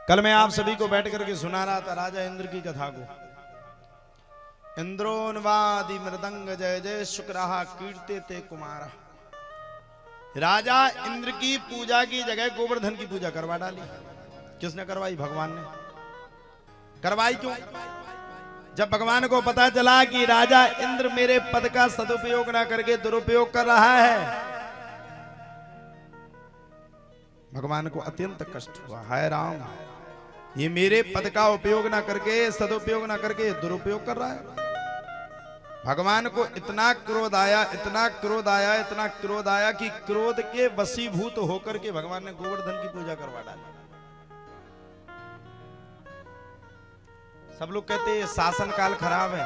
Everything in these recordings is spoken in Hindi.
कल मैं आप सभी को बैठ करके सुना रहा था राजा इंद्र की कथा को। इंद्रोन्वादि मृदंग जय जय शुक्राहा कीर्ते ते कुमारा। राजा इंद्र की पूजा की जगह गोवर्धन की पूजा करवा डाली। किसने करवाई? भगवान ने करवाई। क्यों? जब भगवान को पता चला कि राजा इंद्र मेरे पद का सदुपयोग ना करके दुरुपयोग कर रहा है, भगवान को अत्यंत कष्ट हुआ। हाय राम, ये मेरे पद का उपयोग ना करके, सदुपयोग ना करके दुरुपयोग कर रहा है। भगवान को इतना क्रोध आया, इतना क्रोध आया, इतना क्रोध आया कि क्रोध के वशीभूत होकर के भगवान ने गोवर्धन की पूजा करवा डाली। सब लोग कहते हैं शासन काल खराब है।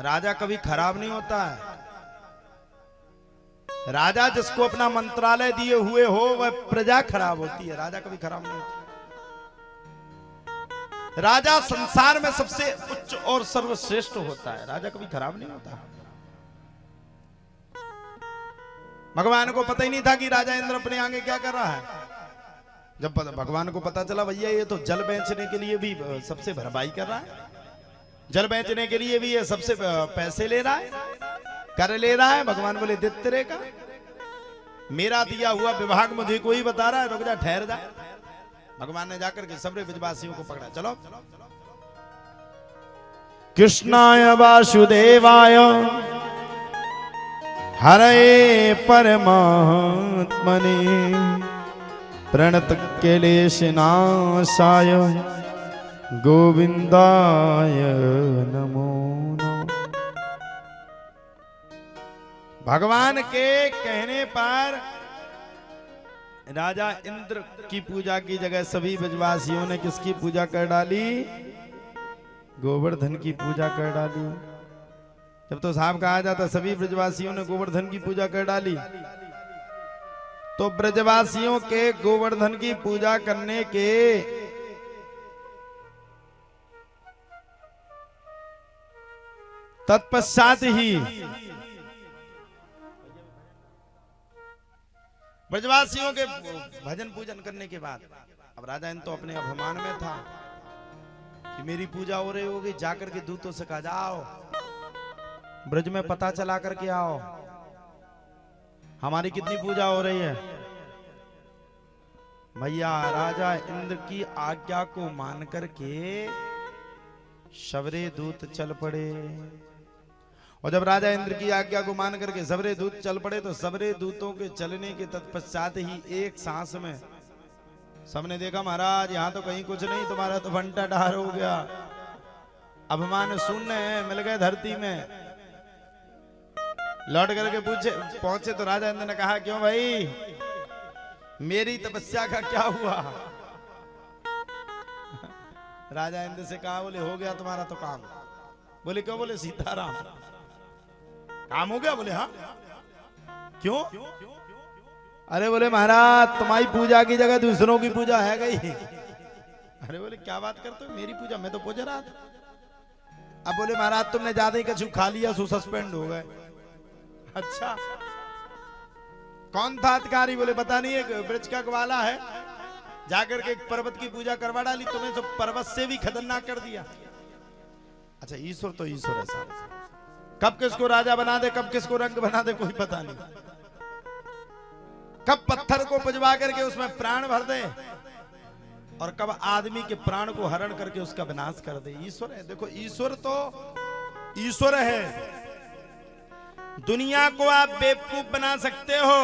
राजा कभी खराब नहीं होता है। राजा जिसको अपना मंत्रालय दिए हुए हो वह प्रजा खराब होती है, राजा कभी खराब नहीं होती। राजा संसार में सबसे उच्च और सर्वश्रेष्ठ होता है, राजा कभी खराब नहीं होता। भगवान को पता ही नहीं था कि राजा इंद्र अपने आगे क्या कर रहा है। जब भगवान को पता चला भैया ये तो जल बेचने के लिए भी सबसे भरपाई कर रहा है, जल बेचने के लिए भी ये सबसे पैसे ले रहा है, कर ले रहा है। भगवान बोले दित्तरे का मेरा दिया हुआ विभाग मुझे कोई बता रहा है, रुक जा, ठहर जा। भगवान ने जाकर के सबरे ब्रजवासियों को पकड़ा। चलो, कृष्णाय वासुदेवाय हरे परमात्मने प्रणत क्लेश नाशाय गोविंदाय नमो नमः। भगवान के कहने पर राजा इंद्र की पूजा की जगह सभी ब्रजवासियों ने किसकी पूजा कर डाली? गोवर्धन की पूजा कर डाली। जब तो साहब कहा जाता सभी ब्रजवासियों ने गोवर्धन की पूजा कर डाली, तो ब्रजवासियों के गोवर्धन की पूजा करने के तत्पश्चात ही ब्रजवासियों के भजन पूजन करने के बाद अब राजा इन तो अपने अभिमान में था कि मेरी पूजा हो रही होगी, जाकर के दूतों से कहा जाओ ब्रज में पता चला करके आओ हमारी कितनी पूजा हो रही है। भैया राजा इंद्र की आज्ञा को मान करके सबरे दूत चल पड़े। और जब राजा इंद्र की आज्ञा को मान करके सबरे दूत चल पड़े, तो सबरे दूतों के चलने के तत्पश्चात ही एक सांस में सबने देखा महाराज यहाँ तो कहीं कुछ नहीं, तुम्हारा तो घंटा डार हो गया, अभिमान शून्य है, मिल गए धरती में। लौट करके पहुंचे तो राजा इंद्र ने कहा क्यों भाई, मेरी तपस्या का क्या हुआ? राजा इंद्र से कहा, बोले हो गया तुम्हारा तो काम। बोले क्यों? बोले सीताराम काम हो गया। बोले हाँ। क्यों? अरे बोले महाराज तुम्हारी पूजा की जगह दूसरों की पूजा है गई। अरे बोले क्या बात करते हो, मेरी पूजा मैं तो पूजा रहा था। अब बोले महाराज तुमने ज्यादा ही कछु खा लिया, सो सस्पेंड हो गए। अच्छा कौन था अधिकारी? बोले पता नहीं, एक ब्रज का ग्वाला है, जाकर के एक पर्वत की पूजा करवा डाली, तुम्हें तो पर्वत से भी खतरनाक कर दिया। अच्छा ईश्वर तो ईश्वर है, कब किसको राजा बना दे, कब किसको रंग बना दे कोई पता नहीं, कब पत्थर को पुजवा करके उसमें प्राण भर दे और कब आदमी के प्राण को हरण करके उसका विनाश कर दे। ईश्वर है। देखो ईश्वर तो ईश्वर है। दुनिया को आप बेवकूफ बना सकते हो,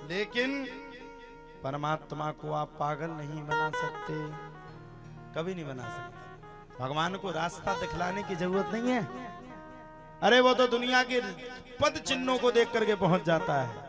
लेकिन परमात्मा को आप पागल नहीं बना सकते, कभी नहीं बना सकते। भगवान को रास्ता दिखलाने की जरूरत नहीं है। अरे वो तो दुनिया के पद चिन्हों को देख करके पहुंच जाता है।